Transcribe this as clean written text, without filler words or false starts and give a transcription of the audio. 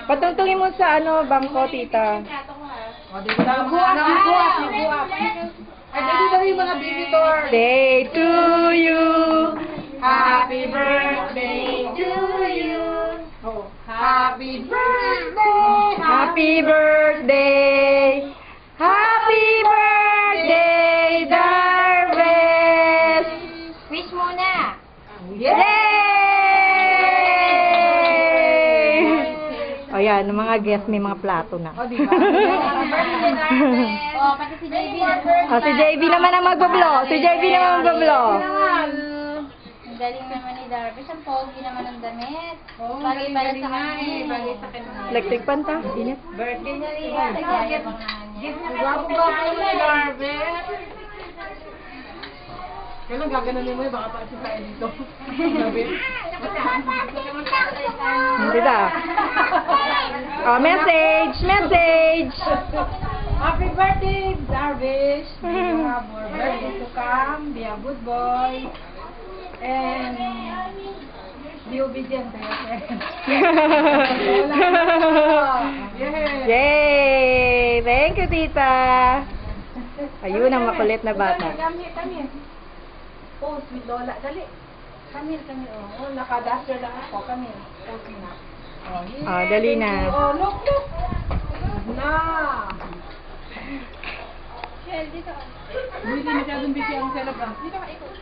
Patungtungin mo sa ano, bangko, tita. O, di ba? Guwap. Ay, dito daw yung mga visitor. Day to you. Happy birthday to you. Oh, happy birthday. Happy birthday. Happy birthday, Darvis. Wish muna. Yes! Yay! O yan, ng mga guests may mga plato na. O, di ba? Oh, pati si JB. O, si JB naman ang magbablo. Si JB naman ang magbablo. Ang galing naman ni Darvish. Ang pogi naman ng damit. Oh, Bagay para sa bagay kanya. sa kanya. Electric pan ta. Init. Birthday niya rin. Nagaya pa nga niya. Gwapo-gwapo ni Darvin. Kailan gaganunin mo yun? Baka pa tayo dito. Darvin? Tita. O, message. Message. Happy birthday, Darvish. May you have more birthday to come. Be a good boy. And be obedient to your parents. Yes. Yay! Thank you, tita. Ayun ang makulit na bata. Come. Oh, sweet Lola. Dali. Come. Oh, naka-duster lang ako. Come. Pose na. Oh, yeah. Oh, dali na. Oh, look. Na. Shell, dito. Hindi masyadong busy ang celebrant. Dito ka, ikot.